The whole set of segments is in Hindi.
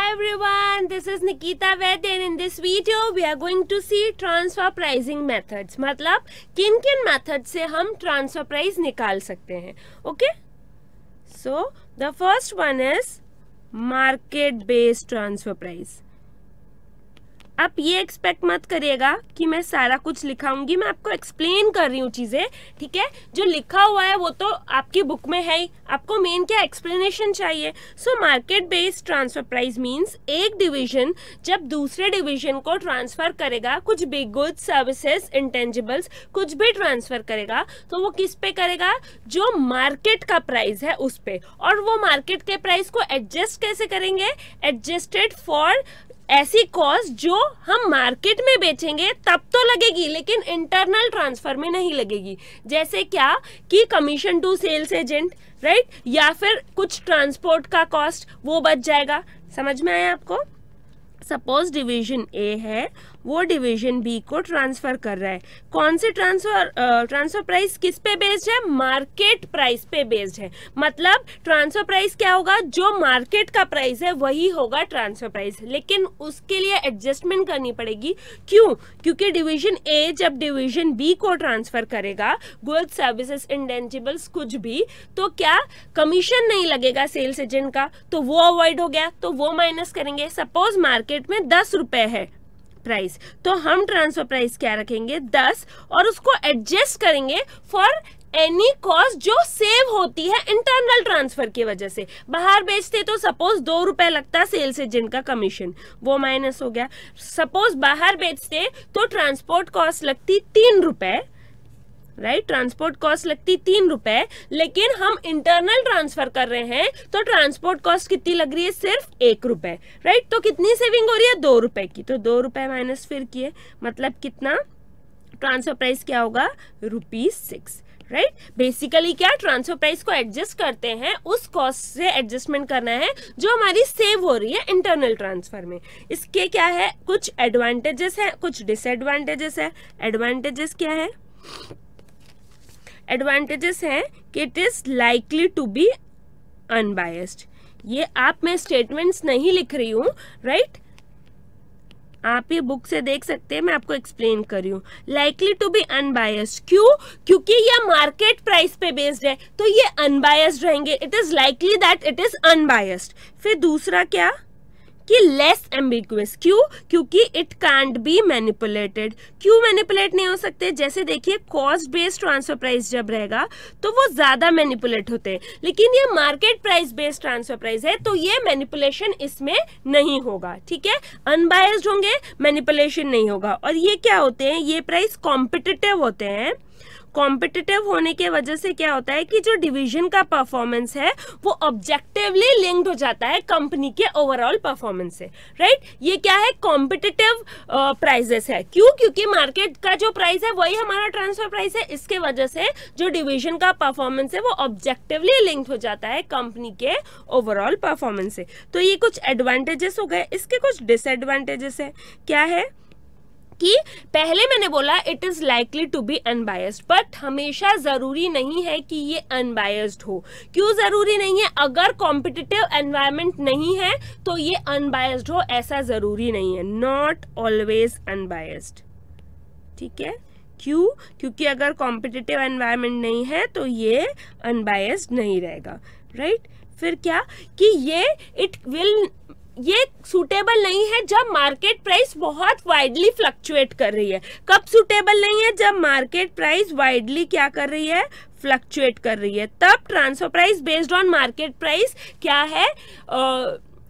Hi everyone, this is Nikita Vaidya and in this video we are going to see transfer pricing methods. मतलब किन किन मेथड से हम ट्रांसफर प्राइस निकाल सकते हैं. Okay, so the first one is market based transfer price. आप ये एक्सपेक्ट मत करिएगा कि मैं सारा कुछ लिखाऊंगी, मैं आपको एक्सप्लेन कर रही हूँ चीज़ें. ठीक है, जो लिखा हुआ है वो तो आपकी बुक में है ही, आपको मेन क्या एक्सप्लेनेशन चाहिए. So market based transfer price means एक डिवीजन जब दूसरे डिवीजन को ट्रांसफर करेगा, कुछ भी गुड्स सर्विसेज इंटेंजिबल्स कुछ भी ट्रांसफर करेगा, तो वो किस पे करेगा, जो मार्केट का प्राइस है उस पे. और वो मार्केट के प्राइस को एडजस्ट कैसे करेंगे, एडजस्टेड फॉर ऐसी कॉस्ट जो हम मार्केट में बेचेंगे तब तो लगेगी, लेकिन इंटरनल ट्रांसफर में नहीं लगेगी. जैसे क्या कि commission to sales agent, right, या फिर कुछ ट्रांसपोर्ट का कॉस्ट वो बच जाएगा. समझ में आया आपको. सपोज डिवीजन ए है, वो डिवीजन बी को ट्रांसफर कर रहा है. कौन से ट्रांसफर प्राइस किस पे बेस्ड है, मार्केट प्राइस पे बेस्ड है. मतलब ट्रांसफर प्राइस क्या होगा, जो मार्केट का प्राइस है वही होगा ट्रांसफर प्राइस, लेकिन उसके लिए एडजस्टमेंट करनी पड़ेगी. क्यों, क्योंकि डिवीजन ए जब डिवीजन बी को ट्रांसफर करेगा गुड्स सर्विसेज इंटेंजिबल्स कुछ भी, तो क्या कमीशन नहीं लगेगा सेल्स एजेंट का, तो वो अवॉइड हो गया, तो वो माइनस करेंगे. सपोज मार्केट में 10 रुपए है प्राइस, तो हम ट्रांसफर प्राइस क्या रखेंगे 10, और उसको एडजस्ट करेंगे फॉर एनी कॉस्ट जो सेव होती है इंटरनल ट्रांसफर की वजह से. बाहर बेचते तो सपोज 2 रुपए लगता सेल्स एजेंट का कमीशन, वो माइनस हो गया. सपोज बाहर बेचते तो ट्रांसपोर्ट कॉस्ट लगती 3 रुपए, राइट, ट्रांसपोर्ट कॉस्ट लगती 3 रुपए, लेकिन हम इंटरनल ट्रांसफर कर रहे हैं तो ट्रांसपोर्ट कॉस्ट कितनी लग रही है, सिर्फ 1 रुपए, राइट. तो कितनी सेविंग हो रही है, 2 रुपए की. तो 2 रुपए माइनस फिर किए, मतलब कितना, ट्रांसफर प्राइस क्या होगा, ₹6, राइट. बेसिकली क्या, ट्रांसफर प्राइस को एडजस्ट करते हैं, उस कॉस्ट से एडजस्टमेंट करना है जो हमारी सेव हो रही है इंटरनल ट्रांसफर में. इसके क्या है, कुछ एडवांटेजेस है, कुछ डिसएडवांटेजेस है. एडवांटेजेस क्या है, एडवांटेजेस है कि it is likely to be unbiased. ये आप, मैं स्टेटमेंट्स नहीं लिख रही हूँ, राइट, आप ये बुक से देख सकते हैं, मैं आपको एक्सप्लेन कर रही हूँ. लाइकली टू बी अनबायस्ड, क्यों, क्योंकि ये मार्केट प्राइस पे बेस्ड है, तो ये अनबायस्ड रहेंगे. It is likely that it is unbiased. फिर दूसरा क्या कि लेस एम्बिगुअस, क्यों, क्योंकि इट कांट बी मैनिपुलेटेड. क्यों मैनिपुलेट नहीं हो सकते, जैसे देखिए कॉस्ट बेस्ड ट्रांसफर प्राइस जब रहेगा तो वो ज्यादा मैनिपुलेट होते हैं, लेकिन ये market price based transfer price है तो ये मैनिपुलेशन इसमें नहीं होगा. ठीक है, अनबायस्ड होंगे, मैनिपुलेशन नहीं होगा. और ये क्या होते हैं, ये प्राइस कॉम्पिटिटिव होते हैं. कॉम्पिटिटिव होने के वजह से क्या होता है कि जो डिवीजन का परफॉर्मेंस है वो ऑब्जेक्टिवली लिंक्ड हो जाता है कंपनी के ओवरऑल परफॉर्मेंस से, राइट. ये क्या है, कॉम्पिटिटिव प्राइसेस है. क्यों, क्योंकि मार्केट का जो प्राइस है वही हमारा ट्रांसफर प्राइस है, इसके वजह से जो डिवीजन का परफॉर्मेंस है वो ऑब्जेक्टिवली लिंक्ड हो जाता है कंपनी के ओवरऑल परफॉर्मेंस से. तो ये कुछ एडवांटेजेस हो गए. इसके कुछ डिसएडवांटेजेस है. क्या है कि पहले मैंने बोला it is likely to be unbiased, but हमेशा जरूरी नहीं है कि ये अनबायस्ड हो. क्यों जरूरी नहीं है, अगर कॉम्पिटिटिव एनवायरनमेंट नहीं है तो ये अनबायस्ड हो, ऐसा जरूरी नहीं है. Not always unbiased. ठीक है, क्यों, क्योंकि अगर कॉम्पिटिटिव एनवायरनमेंट नहीं है तो ये अनबायस्ड नहीं रहेगा, राइट. फिर क्या कि ये सूटेबल नहीं है जब मार्केट प्राइस बहुत वाइडली फ्लक्चुएट कर रही है. कब सूटेबल नहीं है, जब मार्केट प्राइस वाइडली क्या कर रही है, फ्लक्चुएट कर रही है, तब transfer price based on market price क्या है,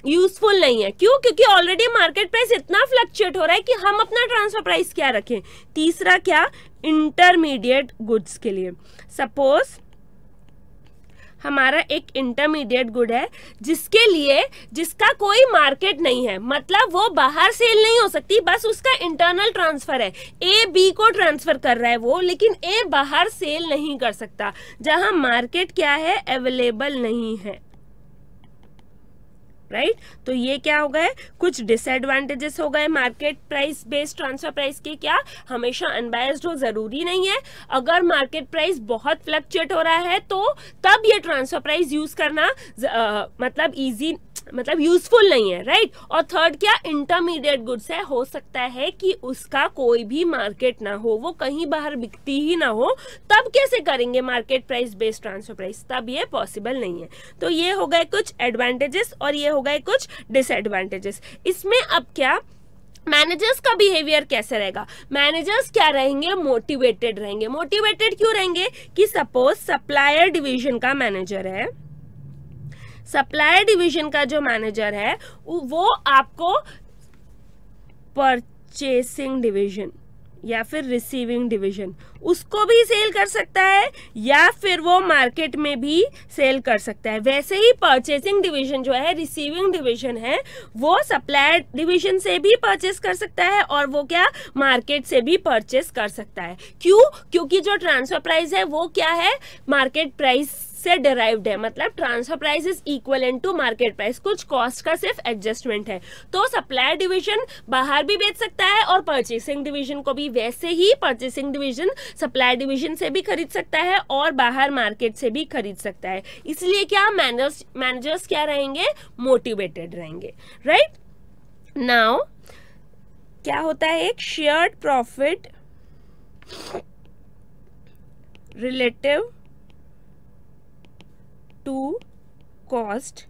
यूजफुल नहीं है. क्यों, क्योंकि ऑलरेडी मार्केट प्राइस इतना फ्लक्चुएट हो रहा है कि हम अपना ट्रांसफर प्राइस क्या रखें. तीसरा क्या, इंटरमीडिएट गुड्स के लिए. सपोज हमारा एक इंटरमीडिएट गुड है जिसका कोई मार्केट नहीं है, मतलब वो बाहर सेल नहीं हो सकती, बस उसका इंटरनल ट्रांसफर है. ए बी को ट्रांसफर कर रहा है वो, लेकिन ए बाहर सेल नहीं कर सकता, जहां मार्केट क्या है, अवेलेबल नहीं है, राइट. तो ये क्या हो गए, कुछ डिसएडवांटेजेस हो गए market price based transfer price के. क्या, हमेशा अनबायस्ड हो जरूरी नहीं है, अगर मार्केट प्राइस बहुत फ्लक्चुएट हो रहा है तो तब ये ट्रांसफर प्राइस यूज करना मतलब इजी मतलब यूजफुल नहीं है, राइट। और थर्ड क्या, इंटरमीडिएट गुड्स है, हो सकता है कि उसका कोई भी मार्केट ना हो, वो कहीं बाहर बिकती ही ना हो, तब कैसे करेंगे market price based transfer price, तब ये पॉसिबल नहीं है। तो ये हो गए कुछ एडवांटेजेस और ये हो गए कुछ डिसएडवांटेजेस। इसमें अब क्या, मैनेजर्स का बिहेवियर कैसे रहेगा। मैनेजर्स क्या रहेंगे, मोटिवेटेड रहेंगे। मोटिवेटेड क्यों रहेंगे कि सपोज सप्लायर डिवीजन का मैनेजर है, सप्लायर डिवीजन का जो मैनेजर है वो आपको परचेसिंग डिवीजन या फिर रिसीविंग डिवीजन उसको भी सेल कर सकता है या फिर वो मार्केट में भी सेल कर सकता है। वैसे ही परचेसिंग डिवीजन जो है, रिसीविंग डिवीजन है, वो सप्लायर डिवीजन से भी परचेस कर सकता है और वो क्या, मार्केट से भी परचेस कर सकता है। क्यों, क्योंकि जो ट्रांसफर प्राइस है वो क्या है, मार्केट प्राइस से डिराइव्ड है, मतलब transfer price is equivalent to market price, कुछ कॉस्ट का सिर्फ एडजस्टमेंट है। तो सप्लायर डिवीजन बाहर भी बेच सकता है और परचेसिंग डिवीजन को भी, वैसे ही परचेसिंग डिवीजन सप्लायर डिवीजन से भी खरीद सकता है और बाहर मार्केट से भी खरीद सकता है। इसलिए क्या, मैनेजर्स क्या रहेंगे, मोटिवेटेड रहेंगे, राइट। नाउ क्या होता है, एक shared profit relative to cost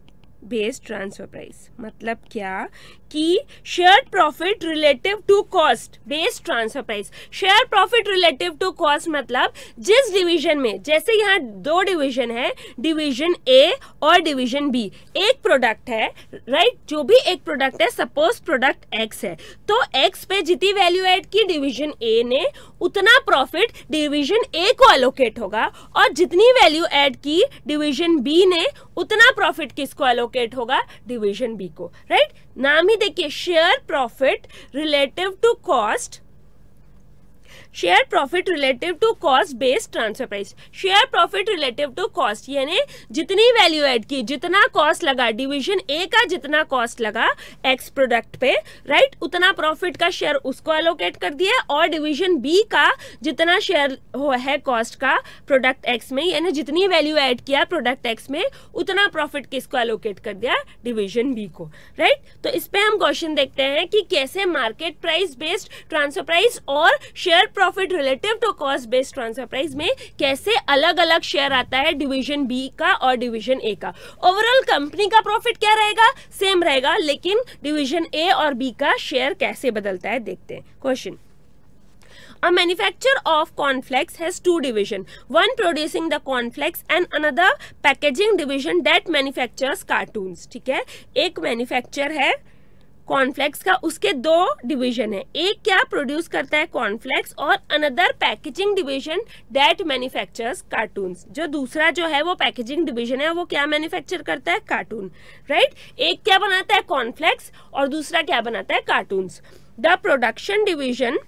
based transfer price. मतलब क्या कि share profit relative to cost based transfer price. Share profit relative to cost मतलब जिस डिवीजन में, जैसे यहाँ दो डिवीजन है, डिवीजन ए और डिवीजन बी, एक प्रोडक्ट है, राइट, जो भी एक प्रोडक्ट है, सपोज प्रोडक्ट एक्स है, तो एक्स पे जितनी वैल्यू ऐड की डिवीजन ए ने, उतना प्रॉफिट डिवीजन ए को एलोकेट होगा, और जितनी वैल्यू ऐड की डिवीजन बी ने, उतना प्रॉफिट किसको एलोकेट होगा, डिवीजन बी को, राइट। नाम ही देखिए, share profit relative to cost, share profit relative to cost based transfer price. Share profit relative to cost यानी जितनी वैल्यू ऐड की, जितना कॉस्ट लगा, डिवीजन ए का जितना कॉस्ट लगा एक्स प्रोडक्ट पे, राइट, उतना प्रॉफिट का शेयर उसको एलोकेट कर दिया, और डिवीजन बी का जितना शेयर है कॉस्ट का प्रोडक्ट एक्स में, यानी जितनी वैल्यू ऐड किया प्रोडक्ट एक्स में, उतना प्रॉफिट किसको एलोकेट कर दिया, डिवीजन बी को, राइट। तो इस पे हम क्वेश्चन देखते हैं कि कैसे market price based transfer price और share profit relative to cost based transfer price में कैसे अलग अलग शेयर आता है डिवीजन बी का और डिवीजन ए का। ओवरऑल कंपनी का प्रॉफिट क्या रहेगा, सेम रहेगा, लेकिन डिवीजन ए और बी का शेयर कैसे बदलता है देखते हैं। Question, A manufacturer of cornflakes has two divisions, one producing the cornflakes and another packaging division that manufactures cartoons। ठीक है, एक मैन्युफैक्चर है कॉर्नफ्लेक्स का, उसके दो डिवीजन है, एक क्या प्रोड्यूस करता है कॉर्नफ्लेक्स और another packaging division that manufactures cartons. जो दूसरा जो है वो पैकेजिंग डिवीजन है, वो क्या मैन्युफैक्चर करता है, कार्टून, राइट। एक क्या बनाता है कॉर्नफ्लेक्स और दूसरा क्या बनाता है, cartoons. The production division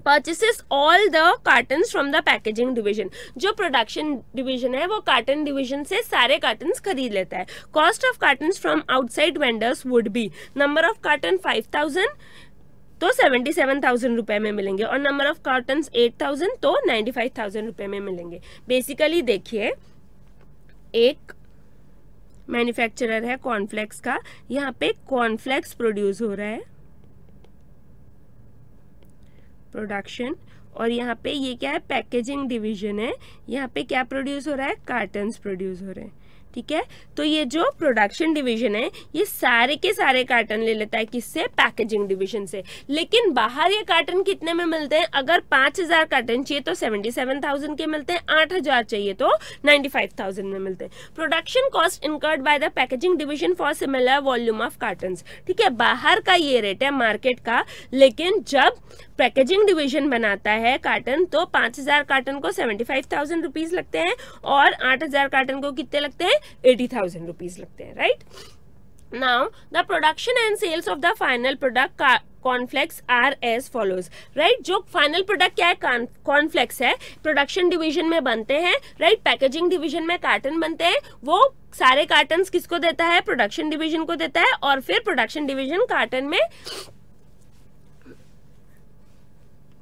purchases all the cartons from the packaging division। जो प्रोडक्शन डिवीजन है वो कार्टन डिवीजन से सारे कार्टन्स खरीद लेता है। Cost of cottons from outside vendors would be, number of carton 5000 तो 77,000 रुपए में मिलेंगे, और नंबर ऑफ कार्टन्स 8000 तो 95,000 रुपए में मिलेंगे। बेसिकली देखिए, एक मैन्युफैक्चरर है कॉर्नफ्लेक्स का, यहाँ पे कॉर्नफ्लेक्स प्रोड्यूस हो रहा है, प्रोडक्शन, और यहाँ पे ये क्या है, पैकेजिंग डिवीजन है, यहाँ पे क्या प्रोड्यूस हो रहा है, कार्टन्स प्रोड्यूस हो रहे हैं। ठीक है, तो ये जो प्रोडक्शन डिवीजन है ये सारे के सारे कार्टन ले लेता है, किससे, पैकेजिंग डिवीजन से। लेकिन बाहर ये कार्टन कितने में मिलते हैं, अगर 5000 कार्टन चाहिए तो 77,000 के मिलते हैं, 8000 चाहिए तो 95,000 में मिलते हैं। Production cost incurred by the packaging division for similar volume of cottons. ठीक है, बाहर का ये रेट है मार्केट का, लेकिन जब पैकेजिंग डिवीजन बनाता है कार्टन तो 5000 कार्टन को 75,000 रुपीज लगते हैं और 8000 कार्टन को कितने लगते हैं, 80,000 रुपीज लगते हैं, right. Now the production and sales of the final product cornflakes are as follows, right. जो फाइनल प्रोडक्ट क्या है, कॉर्नफ्लेक्स है, प्रोडक्शन डिवीजन में बनते हैं, राइट, पैकेजिंग डिवीजन में कार्टन बनते हैं, वो सारे कार्टन किसको देता है, प्रोडक्शन डिवीजन को देता है, और फिर प्रोडक्शन डिवीजन कार्टन में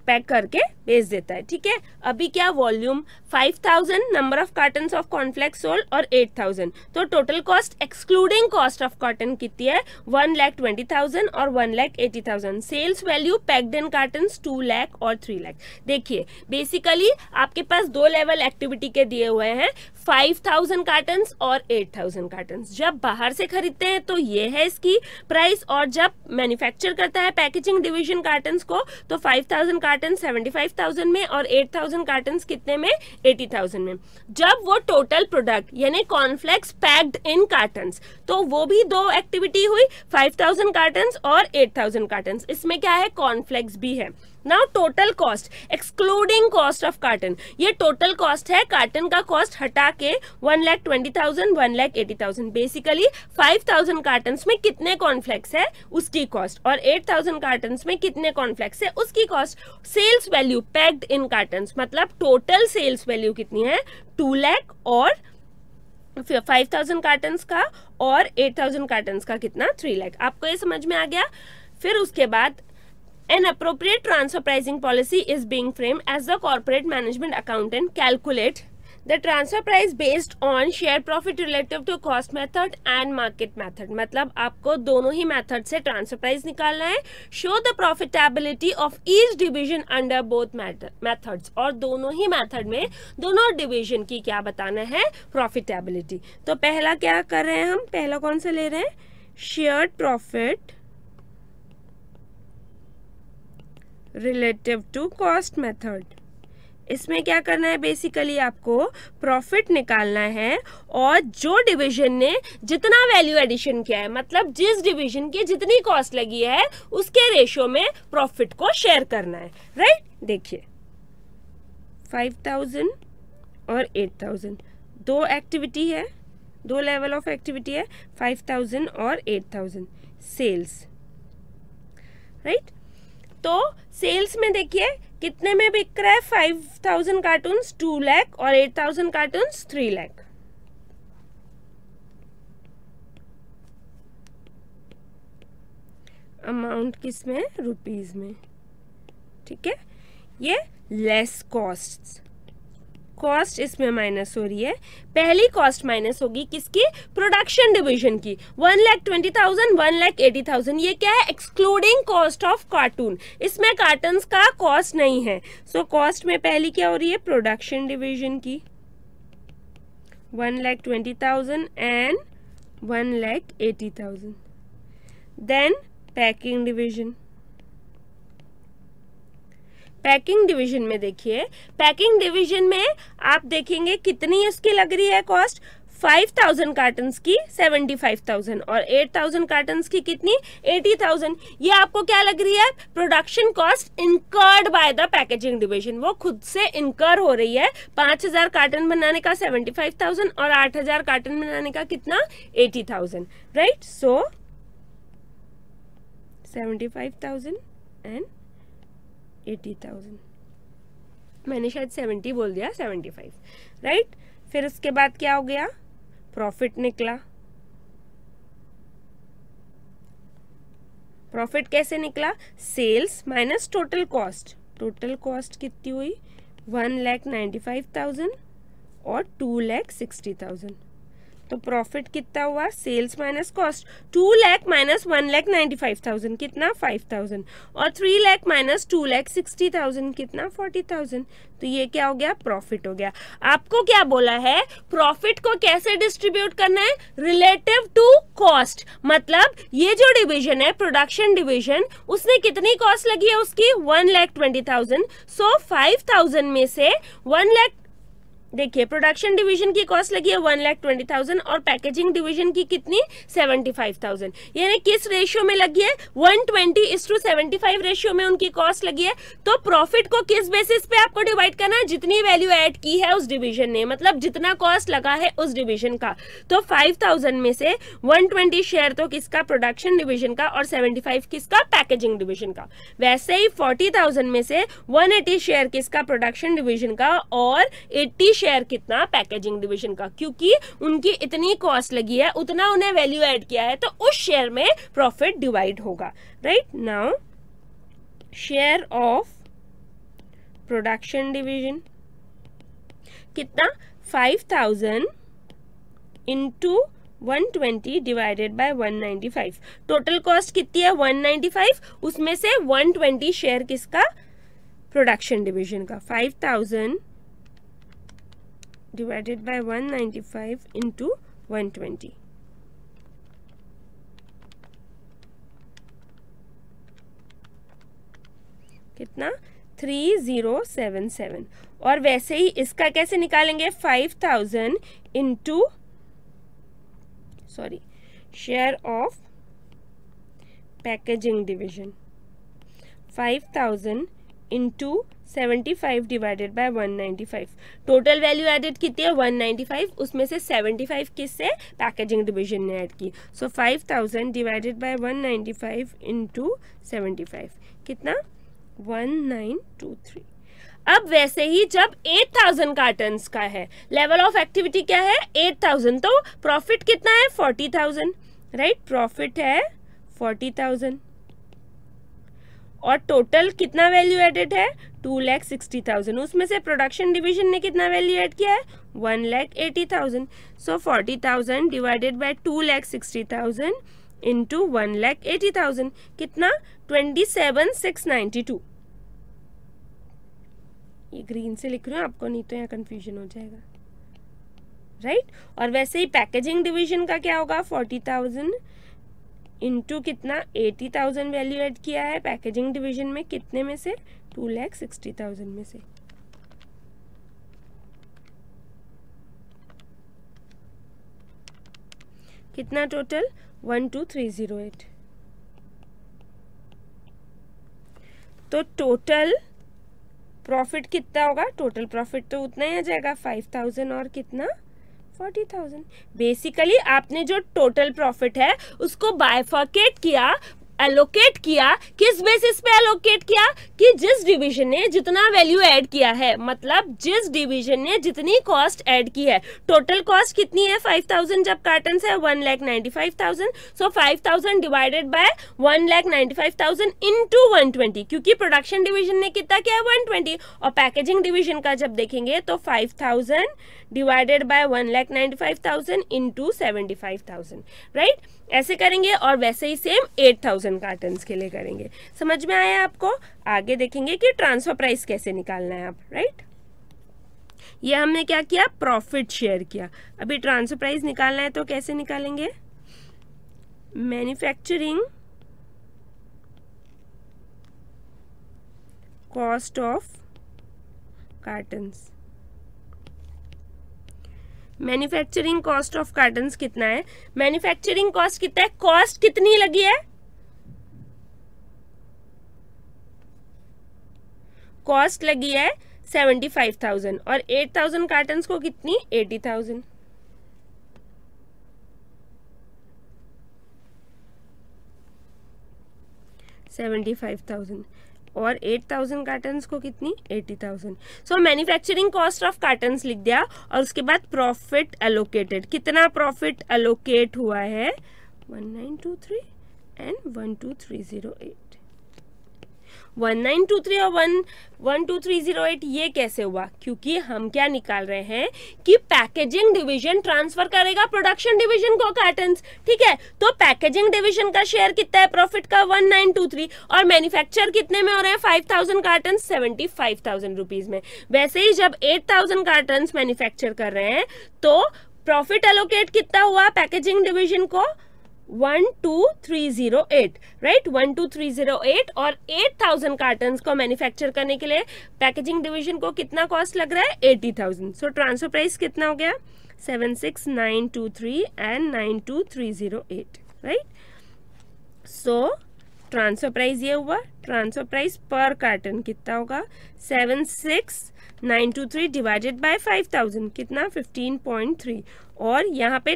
पैक करके बेच देता है, ठीक है। अभी क्या volume 5000, number of cartons of cornflakes sold और 8000, तो total cost excluding cost of carton कितनी है 1,20,000 और 1,80,000। Sales value packed in cartons 2 lakh और 3 लाख। देखिए बेसिकली आपके पास दो लेवल एक्टिविटी के दिए हुए हैं, 5000 कार्टन्स और 8000 कार्टन्स। जब बाहर से खरीदते हैं तो ये है इसकी प्राइस, और जब मैन्युफैक्चर करता है पैकेजिंग डिवीजन कार्टन्स को तो 5000 कार्टन 75,000 में और 8000 कार्टन्स कितने में 80,000 में। जब वो टोटल प्रोडक्ट यानी कॉर्नफ्लेक्स पैक्ड इन कार्टन्स, तो वो भी दो एक्टिविटी हुई, 5000 कार्टन्स और 8000 कार्टन्स। इसमें क्या है कॉर्नफ्लेक्स भी है। Now total cost excluding cost of carton, ये टोटल कॉस्ट है कार्टन का कॉस्ट हटा के 1,20,000 1,80,000। बेसिकली 5000 कार्टन्स में कितने कॉर्नफ्लेक्स है उसकी कॉस्ट और 8000 कार्टन्स में कितने कॉर्नफ्लेक्स है उसकी cost. Sales value packed in cartons मतलब टोटल सेल्स वैल्यू कितनी है 2 लाख और 5000 कार्टन्स का और 8000 कार्टन्स का कितना 3 लाख। आपको ये समझ में आ गया। फिर उसके बाद an appropriate transfer pricing policy is being framed as the corporate management accountant calculate the transfer price based on share profit relative to cost method and market method। मतलब आपको दोनों ही मेथड से ट्रांसफर प्राइस निकालना है। show the profitability of each division under both methods, और दोनों ही मेथड में दोनों डिवीजन की क्या बताना है प्रॉफिटेबिलिटी। तो पहला क्या कर रहे हैं हम, पहला कौन सा ले रहे हैं shared profit relative to cost method. इसमें क्या करना है बेसिकली आपको प्रॉफिट निकालना है और जो डिवीजन ने जितना वैल्यू एडिशन किया है मतलब जिस डिवीजन की जितनी कॉस्ट लगी है उसके रेशियो में प्रॉफिट को शेयर करना है, राइट। देखिए 5000 और 8000 दो एक्टिविटी है, दो लेवल ऑफ एक्टिविटी है, 5000 और 8000 सेल्स, राइट। तो सेल्स में देखिए कितने में बिक रहा है 5000 कार्टून्स 2 लाख और 8000 कार्टून्स 3 लाख। अमाउंट किस में रुपीज में, ठीक है। ये लेस कॉस्ट, कॉस्ट इसमें माइनस हो रही है। पहली कॉस्ट माइनस होगी किसकी प्रोडक्शन डिवीजन की 1,20,000 1,80,000। ये क्या है एक्सक्लूडिंग कॉस्ट ऑफ कार्टून, इसमें कार्टन्स का कॉस्ट नहीं है। सो कॉस्ट में पहली क्या हो रही है प्रोडक्शन डिवीजन की 1,20,000 and 1,80,000। Then packing division, packing division में देखिए पैकिंग डिवीजन में आप देखेंगे कितनी इसकी लग रही है कॉस्ट 5000 कार्टन्स की 75,000 और 8000 कार्टन्स की कितनी 80,000। ये आपको क्या लग रही है production cost incurred by the packaging division, वो खुद से इनकर हो रही है। 5000 कार्टन बनाने का 75,000 और 8000 कार्टन बनाने का कितना 80,000, राइट। सो 75,000 एंड 80,000, मैंने शायद 70 बोल दिया 75, राइट। फिर उसके बाद क्या हो गया प्रॉफिट निकला। प्रॉफिट कैसे निकला sales minus total cost, total cost कितनी हुई 1,95,000 और 2,60,000। तो प्रॉफिट कितना हुआ sales minus cost 2 lakh minus 1,95,000 कितना 5,000 और 3 लाख माइनस 2,60,000 कितना 40,000। तो ये क्या हो गया प्रॉफिट हो गया। आपको क्या बोला है प्रॉफिट को कैसे डिस्ट्रीब्यूट करना है रिलेटिव टू कॉस्ट, मतलब ये जो डिवीजन है प्रोडक्शन डिवीजन उसने कितनी कॉस्ट लगी है उसकी 1,20,000। सो 5,000 में से 1 लाख, देखिए प्रोडक्शन डिवीजन की कॉस्ट लगी है 1,20,000 और पैकेजिंग डिवीजन की कितनी 75,000। यानी किस रेशियो में लगी है 120:75 रेशियो में उनकी कॉस्ट लगी है। तो प्रॉफिट को किस बेसिस पे आपको डिवाइड करना है जितनी वैल्यू ऐड की है उस डिवीजन ने, मतलब जितना कॉस्ट लगा है उस डिवीजन का। तो 5,000 में से 120 शेयर तो किसका प्रोडक्शन डिवीजन का और 75 किसका पैकेजिंग डिवीजन का। वैसे ही 40,000 में से 180 शेयर किसका प्रोडक्शन डिवीजन का और 80 शेयर कितना पैकेजिंग डिवीजन का, क्योंकि उनकी इतनी कॉस्ट लगी है उतना उन्हें वैल्यू ऐड किया है तो उस शेयर में प्रॉफिट डिवाइड होगा, right. Now share of production division कितना 5000 into 120 divided by 195। Total cost कितनी है 195, उसमें से 120 शेयर किसका, प्रोडक्शन डिवीजन का। 5000 डिवाइडेड बाय 195 इंटू 120 कितना 3077। और वैसे ही इसका कैसे निकालेंगे 5000 into share of packaging division 5000 into 75 divided by 195। Total value added कितनी है 195, उसमें से 75 किससे, पैकेजिंग डिवीजन ने ऐड की। सो 5000 डिवाइडेड बाय 195 इंटू 75 कितना 1923। अब वैसे ही जब 8000 कार्टन्स का है, लेवल ऑफ एक्टिविटी क्या है 8000, तो प्रॉफिट कितना है 40000, राइट, प्रॉफिट है 40000 और टोटल कितना वैल्यू एडेड है 2,60,000। उसमें से प्रोडक्शन डिवीजन ने कितना वैल्यू ऐड किया है 1,80,000। सो 40,000 डिवाइडेड बाय 2,60,000 इंटू 1,80,000 कितना 27,692। ये ग्रीन से लिख रही हूँ आपको, नहीं तो यहाँ कंफ्यूजन हो जाएगा, राइट। और वैसे ही पैकेजिंग डिवीजन का क्या होगा 40,000 इंटू कितना 80,000 वैल्यू ऐड किया है पैकेजिंग डिवीजन में, कितने में से 2,60,000 में से। कितना टोटल 12308। तो टोटल प्रॉफिट कितना होगा, टोटल प्रॉफिट तो उतना ही आ जाएगा 5000 और कितना 40,000। बेसिकली आपने जो टोटल प्रॉफिट है उसको बाइफर्केट किया, एलोकेट किया, किस बेसिस पे एलोकेट किया कि जिस डिवीजन ने जितना वैल्यू ऐड किया है, मतलब जिस डिवीजन ने जितनी कॉस्ट ऐड की है। टोटल कॉस्ट कितनी है 5000, जब कार्टन है 1,95,000। सो 5000 डिवाइडेड बाय 1,95,000 इंटू 120, क्योंकि प्रोडक्शन डिवीजन ने कितना किया 120। और पैकेजिंग डिवीजन का जब देखेंगे तो 5000 डिवाइडेड बाय 1,95,000 इंटू 75,000, राइट, ऐसे करेंगे। और वैसे ही सेम 8000 कार्टन्स के लिए करेंगे। समझ में आया आपको? आगे देखेंगे कि ट्रांसफर प्राइस कैसे निकालना है आप, राइट। ये हमने क्या किया, प्रॉफिट शेयर किया। अभी ट्रांसफर प्राइस निकालना है तो कैसे निकालेंगे, manufacturing cost of cottons. Manufacturing cost of cottons कितना है, मैन्युफैक्चरिंग कॉस्ट कितना है, कॉस्ट कितनी लगी है, कॉस्ट लगी है 75,000 और 8000 कार्टन्स को कितनी 80,000। $75,000 और 8000 कार्टन्स को कितनी 80,000। सो मैन्युफैक्चरिंग कॉस्ट ऑफ कार्टन्स लिख दिया और उसके बाद प्रॉफिट एलोकेटेड, कितना प्रॉफिट एलोकेट हुआ है 1923 एंड 12308। 1923 और 12308 ये कैसे हुआ, क्योंकि हम क्या निकाल रहे हैं कि पैकेजिंग डिवीजन ट्रांसफर करेगा प्रोडक्शन डिवीजन को कार्टन्स, ठीक है। तो पैकेजिंग डिवीजन का शेयर कितना है प्रॉफिट का 1923 और मैन्युफैक्चर कितने में हो रहे हैं 5000 कार्टन 75,000 रुपीज में। वैसे ही जब 8000 कार्टन मैन्युफैक्चर कर रहे हैं तो प्रॉफिट एलोकेट कितना हुआ पैकेजिंग डिवीजन को 12308, राइट, 12308 और 8000 कार्टन्स को मैन्युफैक्चर करने के लिए पैकेजिंग डिवीजन को कितना कॉस्ट लग रहा है 80,000। सो ट्रांसफर प्राइस कितना हो गया 76,923 and 92,308, right. So transfer price ये हुआ, ट्रांसफर प्राइस पर कार्टन कितना होगा 76,923 डिवाइडेड बाय 5000 कितना 15.3 और यहाँ पे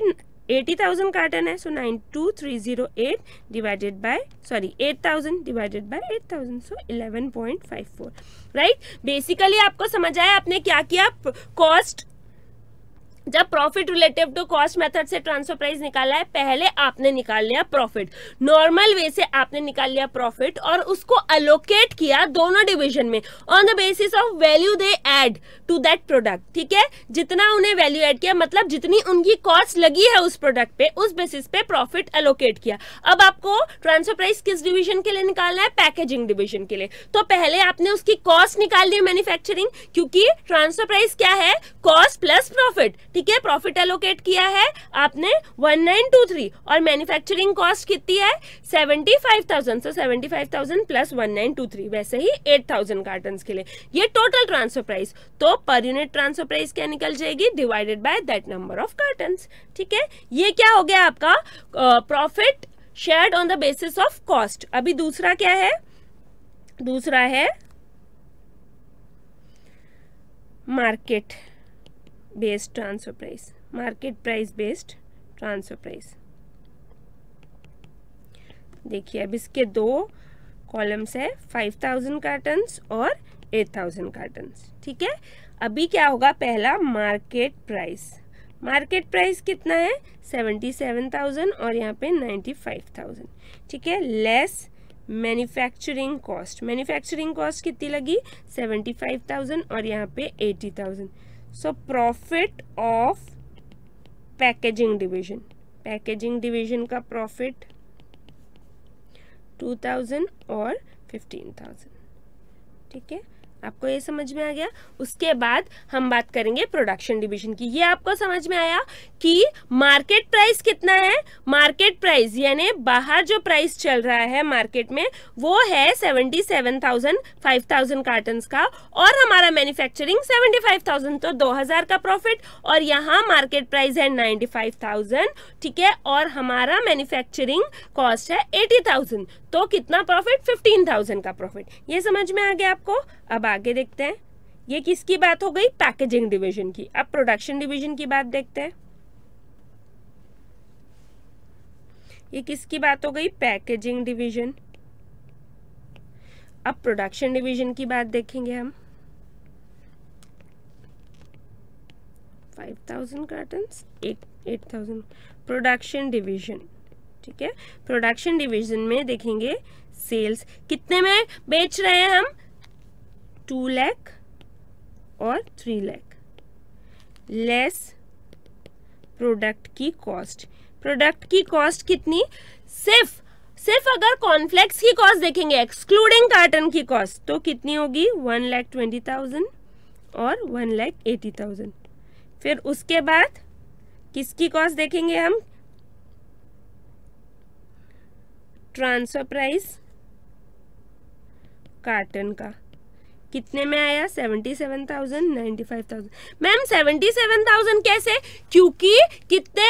80,000 कार्टन है। So 92,308 divided by 8000 divided by 8000, so 11.54, right. Basically आपको समझ आया आपने क्या किया, कॉस्ट जब profit relative to cost method से ट्रांसफर प्राइस निकाला है, पहले आपने निकाल लिया प्रॉफिट, नॉर्मल वे से आपने निकाल लिया प्रॉफिट और उसको अलोकेट किया दोनों डिवीजन में on the basis of value they add to that product. ठीक है, जितना उन्हें वैल्यू ऐड किया, मतलब जितनी उनकी कॉस्ट लगी है उस प्रोडक्ट पे, उस बेसिस पे प्रॉफिट अलोकेट किया। अब आपको ट्रांसफर प्राइस किस डिवीजन के लिए निकालना है? पैकेजिंग डिवीजन के लिए। तो पहले आपने उसकी कॉस्ट निकाल ली मैन्युफैक्चरिंग, क्योंकि ट्रांसफर प्राइस क्या है? Cost plus profit. ठीक है, प्रॉफिट एलोकेट किया है आपने 1923 और मैन्युफैक्चरिंग कॉस्ट कितनी है? 75,000। सो 75,000 प्लस 1923, वैसे ही 8,000 कार्टन के लिए ये टोटल ट्रांसफर प्राइस। तो पर यूनिट ट्रांसफर प्राइस क्या निकल जाएगी? Divided by that number of carton. ठीक है, ये क्या हो गया आपका? Profit shared on the basis of cost. अभी दूसरा क्या है? दूसरा है market based transfer price, market price based transfer price. देखिए अब इसके दो कॉलम्स है, 5,000 कार्टन्स और 8,000 कार्टन्स। ठीक है, अभी क्या होगा? पहला मार्केट प्राइस, मार्केट प्राइस कितना है? 77,000 और यहाँ पे 95,000। ठीक है, less manufacturing cost, manufacturing cost कितनी लगी? 75,000 और यहाँ पे 80,000। So profit of packaging division, packaging division का प्रॉफिट 2,000 और 15,000। ठीक है, आपको ये समझ में आ गया? उसके बाद हम बात करेंगे प्रोडक्शन डिवीजन की। ये आपको समझ में आया कि मार्केट प्राइस कितना है? मार्केट प्राइस यानी बाहर जो प्राइस चल रहा है मार्केट में वो है 77,000 5,000 कार्टन्स का, और हमारा मैन्युफैक्चरिंग 75,000, तो 2,000 का प्रॉफिट, और यहाँ मार्केट प्राइस है 95,000। ठीक है, और हमारा मैन्युफैक्चरिंग कॉस्ट है 80,000, तो कितना प्रॉफिट? 15,000 का प्रॉफिट। ये समझ में आ गया आपको? अब आगे देखते हैं, ये किसकी बात हो गई? पैकेजिंग डिवीजन की। अब प्रोडक्शन डिवीजन की बात देखते हैं, ये किसकी बात हो गई? Packaging division. अब प्रोडक्शन डिवीजन की बात देखेंगे हम। 5,000 कार्टन्स, 8,000 प्रोडक्शन डिवीजन। ठीक है, प्रोडक्शन डिवीजन में देखेंगे सेल्स कितने में बेच रहे हैं हम? 2 लाख और 3 लाख, लेस प्रोडक्ट की कॉस्ट। प्रोडक्ट की कॉस्ट कितनी? सिर्फ अगर कॉर्नफ्लेक्स की कॉस्ट देखेंगे एक्सक्लूडिंग कार्टन की कॉस्ट, तो कितनी होगी? 1,20,000 और 1,80,000। फिर उसके बाद किसकी कॉस्ट देखेंगे हम? ट्रांसफर प्राइस कार्टन का कितने में आया? 77,000 95,000। मैम 77,000 कैसे? क्योंकि कितने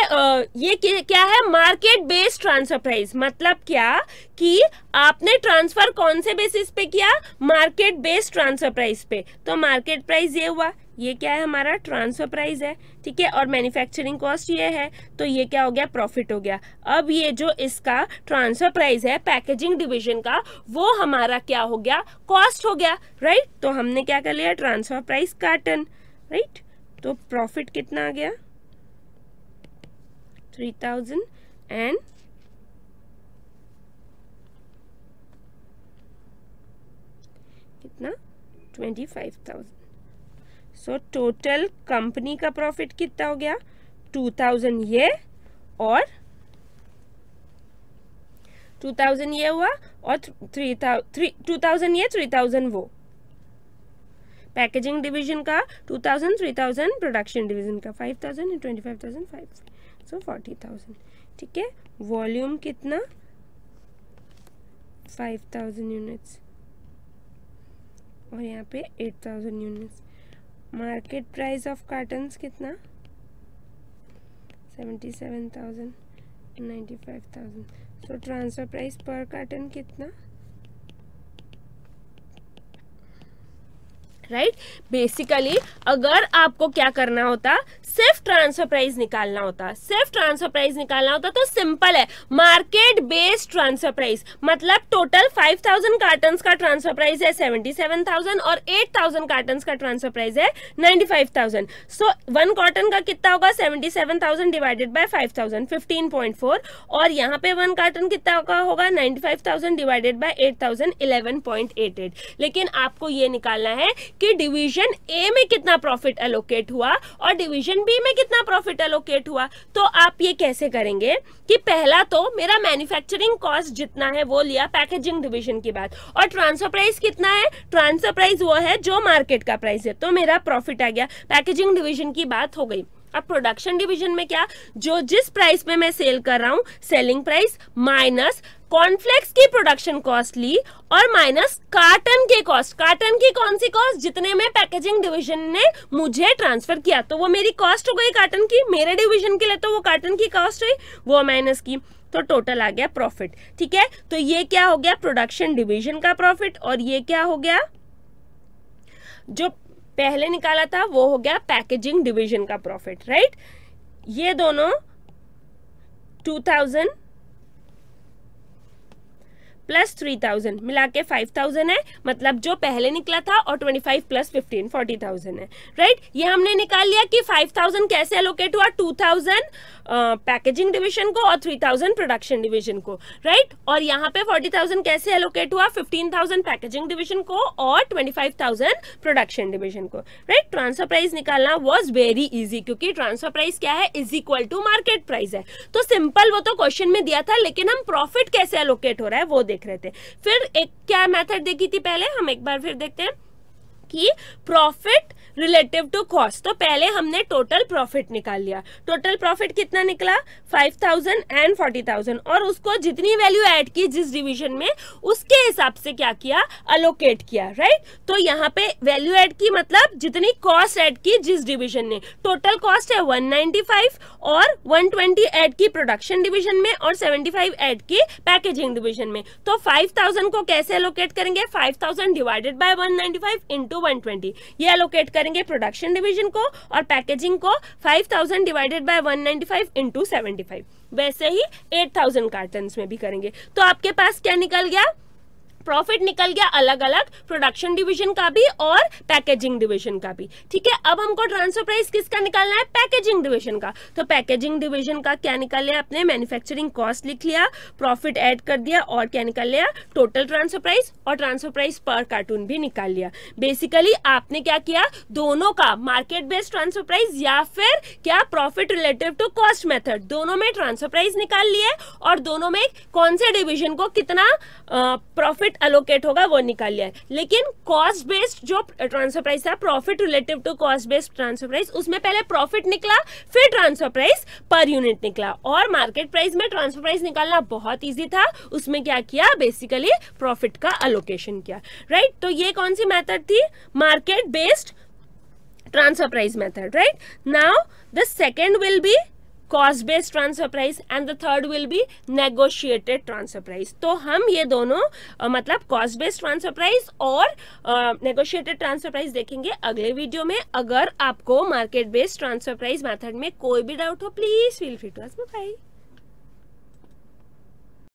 ये क्या है? Market based transfer price. मतलब क्या कि आपने ट्रांसफर कौन से बेसिस पे किया? मार्केट बेस्ड ट्रांसफर प्राइस पे। तो मार्केट प्राइस ये हुआ, ये क्या है? हमारा ट्रांसफर प्राइस है। ठीक है, और मैन्युफैक्चरिंग कॉस्ट ये है, तो ये क्या हो गया? प्रॉफिट हो गया। अब ये जो इसका ट्रांसफर प्राइस है पैकेजिंग डिवीजन का, वो हमारा क्या हो गया? कॉस्ट हो गया। राइट, तो हमने क्या कर लिया? Transfer price carton. राइट, तो प्रॉफिट कितना आ गया? 3,000 एंड कितना? 25,000। सो टोटल कंपनी का प्रॉफिट कितना हो गया? 2,000 ये और 2,000 ये हुआ, और 2,000 ये 3,000 वो। पैकेजिंग डिवीजन का 2,000 3,000, प्रोडक्शन डिवीजन का 5,000 and 25,000 5, सो 40,000। ठीक है, वॉल्यूम कितना? 5,000 यूनिट्स और यहाँ पे 8,000 units. Market price of cottons कितना? 77,000 95,000। सो ट्रांसफर प्राइस पर कार्टन कितना? राइट। बेसिकली अगर आपको क्या करना होता, सिर्फ ट्रांसफर प्राइस निकालना होता, तो सिंपल है, मार्केट बेस्ड ट्रांसफर प्राइस। मतलब टोटल 5000 कार्टन का ट्रांसफर प्राइस है 77,000 और 8000 कार्टन का ट्रांसफर प्राइस है 95,000। सो 1 कॉटन का कितना होगा, 77,000 डिवाइडेड बाय 5000, 15.4, और यहाँ पे 1 कार्टन कितना होगा 95,000 डिवाइडेड बाय 8000, 11.88। लेकिन आपको ये निकालना है कि डिवीजन ए में कितना प्रॉफिट एलोकेट हुआ और डिवीजन बी में कितना प्रॉफिट एलोकेट हुआ। तो आप ये कैसे करेंगे कि पहला तो मेरा मैन्युफैक्चरिंग कॉस्ट जितना है वो लिया पैकेजिंग डिवीजन की बात, और ट्रांसफर प्राइस कितना है, ट्रांसफर प्राइस वो है जो मार्केट का प्राइस है, तो मेरा प्रॉफिट आ गया। पैकेजिंग डिवीजन की बात हो गई। अब प्रोडक्शन डिवीजन में क्या, जो जिस प्राइस पे मैं सेल कर रहा हूं, सेलिंग प्राइस माइनस कॉर्नफ्लेक्स की प्रोडक्शन कॉस्ट ली और माइनस कार्टन के कॉस्ट। कार्टन की कौन सी कॉस्ट, जितने में पैकेजिंग डिवीजन ने मुझे ट्रांसफर किया, तो वो मेरी कॉस्ट हो गई कार्टन की, मेरे डिवीजन के लिए तो वो कार्टन की कॉस्ट हुई, वो माइनस की, तो टोटल आ गया प्रॉफिट। ठीक है, तो ये क्या हो गया, प्रोडक्शन डिवीजन का प्रॉफिट, और ये क्या हो गया, जो पहले निकाला था वो हो गया पैकेजिंग डिवीजन का प्रॉफिट, राइट। ये दोनों 2000 प्लस 3000 मिला के 5000 है, मतलब जो पहले निकला था, और 25 प्लस 15 40,000 है, राइट। ये हमने निकाल लिया कि 5000 कैसे एलोकेट हुआ, 2000 पैकेजिंग डिवीजन को और 3000 प्रोडक्शन डिवीजन को, राइट। और यहाँ पे 40,000 कैसे एलोकेट हुआ, 15,000 पैकेजिंग डिवीजन को और 25,000 प्रोडक्शन डिवीजन को, राइट। ट्रांसफर प्राइस निकालना वाज वेरी इजी, क्योंकि ट्रांसफर प्राइस क्या है, is equal to market price है, तो सिंपल, वो तो क्वेश्चन में दिया था, लेकिन हम प्रॉफिट कैसे एलोकेट हो रहा है वो देख रहे थे। फिर एक क्या मेथड देखी थी पहले, हम एक बार फिर देखते हैं कि प्रॉफिट रिलेटिव टू कॉस्ट। तो पहले हमने टोटल प्रॉफिट निकाल लिया, टोटल प्रॉफिट कितना निकला 5000 एंड 40,000, और उसको जितनी वैल्यू ऐड की जिस डिवीजन में, उसके हिसाब से क्या किया, अलोकेट किया, राइट। तो यहाँ पे वैल्यू ऐड की मतलब जितनी कॉस्ट ऐड की जिस डिवीजन ने, टोटल कॉस्ट है 195 और 120 ऐड की प्रोडक्शन डिवीजन में और 75 ऐड की पैकेजिंग डिवीजन में। तो 5000 को कैसे एलोकेट करेंगे, 5000 डिवाइडेड बाय 195 इंटू 120, ये एलोकेट करेंगे प्रोडक्शन डिवीजन को, और पैकेजिंग को 5000 डिवाइडेड बाय 195 इंटू 75। वैसे ही 8000 कार्टन्स में भी करेंगे। तो आपके पास क्या निकल गया, प्रॉफिट निकल गया अलग अलग, प्रोडक्शन डिवीजन का भी और पैकेजिंग डिवीजन का भी। ठीक है, अब हमको ट्रांसफर प्राइस किसका निकालना है, पैकेजिंग डिवीजन का। तो पैकेजिंग डिवीजन का क्या निकाल लिया आपने, मैन्युफैक्चरिंग कॉस्ट लिख लिया, प्रॉफिट ऐड कर दिया, और क्या निकाल लिया, टोटल ट्रांसफर प्राइस, और ट्रांसफर प्राइस पर कार्टून भी निकाल लिया। बेसिकली आपने क्या किया, दोनों का मार्केट बेस्ड ट्रांसफर प्राइस या फिर क्या profit relative to cost method, दोनों में ट्रांसफर प्राइस निकाल लिए, और दोनों में कौन से डिवीजन को कितना प्रॉफिट अलोकेट होगा वो निकाल लिया है। लेकिन कॉस्ट बेस्ड जो ट्रांसफर प्राइस था, profit relative to cost based transfer price, उसमें पहले प्रॉफिट निकला फिर ट्रांसफर प्राइस पर यूनिट निकला, और मार्केट प्राइस में ट्रांसफर प्राइस निकालना बहुत इजी था, उसमें क्या किया, बेसिकली प्रॉफिट का अलोकेशन किया, राइट। तो ये कौन सी मेथड थी, market based transfer price method, right. Now the second will be cost based transfer price and the third will be negotiated transfer price। तो हम ये दोनों मतलब cost based transfer price और negotiated transfer price देखेंगे अगले वीडियो में। अगर आपको market based transfer price method में कोई भी डाउट हो, please feel free to ask me. Bye.